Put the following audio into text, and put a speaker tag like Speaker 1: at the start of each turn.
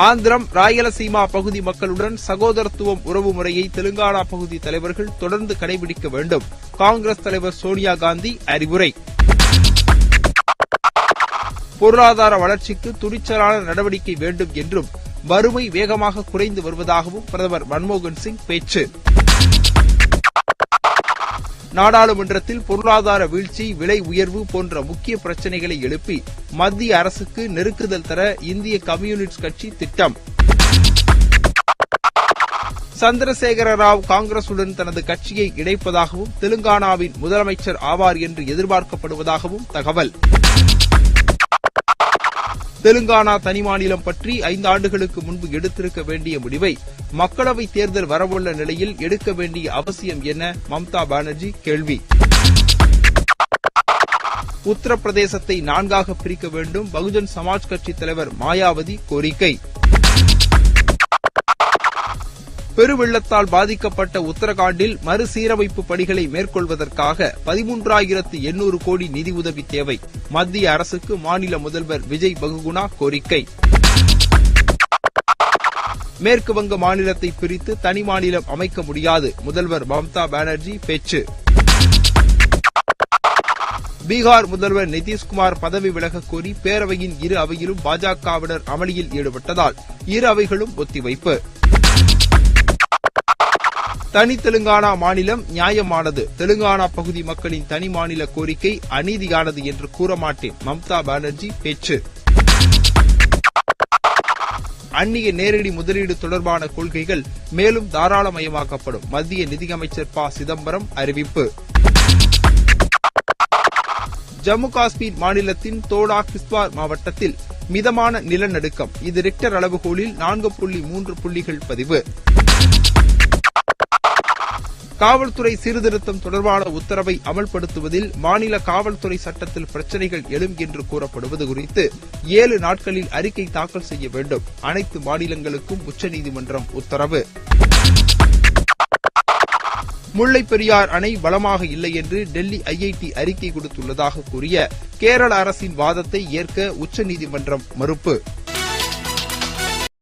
Speaker 1: ஆந்திரம், ராயலசீமா பகுதி மக்களுடன் சகோதரத்துவம் உறவு முறையை தெலுங்கானா பகுதி தலைவர்கள் தொடர்ந்து கடைபிடிக்க வேண்டும். காங்கிரஸ் தலைவர் சோனியா காந்தி அறிவுரை. பொருளாதார வளர்ச்சிக்கு துணிச்சலான நடவடிக்கை வேண்டும் என்றும் வறுமை வேகமாக குறைந்து வருவதாகவும் பிரதமர் மன்மோகன் சிங் பேச்சு. நாடாளுமன்றத்தில் பொருளாதார வீழ்ச்சி, விலை உயர்வு போன்ற முக்கிய பிரச்சினைகளை எழுப்பி மத்திய அரசுக்கு நெருக்குதல் தர இந்திய கம்யூனிஸ்ட் கட்சி திட்டம். சந்திரசேகர ராவ் காங்கிரசுடன் தனது கட்சியை இணைப்பதாகவும் தெலுங்கானாவின் முதலமைச்சர் ஆவார் என்று எதிர்பார்க்கப்படுவதாகவும் தகவல். தெலுங்கானா தனிமாநிலம் பற்றி 5 ஆண்டுகளுக்கு முன்பு எடுத்திருக்க வேண்டிய முடிவை மக்களவைத் தேர்தல் வரவுள்ள நிலையில் எடுக்க வேண்டிய அவசியம் என மம்தா பானர்ஜி கேள்வி. உத்தரப்பிரதேசத்தை 4ஆக பிரிக்க வேண்டும், பகுஜன் சமாஜ் கட்சி தலைவர் மாயாவதி கோரிக்கை. பெருவெள்ளத்தால் பாதிக்கப்பட்ட உத்தரகாண்டில் மறுசீரமைப்பு பணிகளை மேற்கொள்வதற்காக 13,800 கோடி நிதியுதவி தேவை. மத்திய அரசுக்கு மாநில முதல்வர் விஜய் பகுகுணா கோரிக்கை. மேற்குவங்க மாநிலத்தை பிரித்து தனி மாநிலம் அமைக்க முடியாது, முதல்வர் மம்தா பானர்ஜி பேச்சு. பீகார் முதல்வர் நிதிஷ்குமார் பதவி விலகக் கோரி பேரவையின் இரு அவையிலும் பாஜகவினர் அமளியில் ஈடுபட்டதால் இரு அவைகளும் ஒத்திவைப்பு. தனி தெலுங்கானா மாநிலம் நியாயமானது, தெலுங்கானா பகுதி மக்களின் தனி மாநில கோரிக்கை அநீதியானது என்று கூற மாட்டேன், மம்தா பானர்ஜி பேச்சு. அந்நிய நேரடி முதலீடு தொடர்பான கொள்கைகள் மேலும் தாராளமயமாக்கப்படும், மத்திய நிதியமைச்சர் ப. சிதம்பரம் அறிவிப்பு. ஜம்மு காஷ்மீர் மாநிலத்தின் தோடா கிஸ்வார் மாவட்டத்தில் மிதமான நிலநடுக்கம், இது ரிக்டர் அளவுகோலில் 4.3 புள்ளிகள் பதிவு. காவல்துறை சீர்திருத்தம் தொடர்பான உத்தரவை அமல்படுத்துவதில் மாநில காவல்துறை சட்டத்தில் பிரச்சினைகள் எழும் என்று கூறப்படுவது குறித்து 7 நாட்களில் அறிக்கை தாக்கல் செய்ய வேண்டும், அனைத்து மாநிலங்களுக்கும் உச்சநீதிமன்றம் உத்தரவு. முல்லைப் பெரியார் அணை பலமாக இல்லை என்று டெல்லி IIT அறிக்கை கொடுத்துள்ளதாக கூறிய கேரள அரசின் வாதத்தை ஏற்க உச்சநீதிமன்றம் மறுப்பு.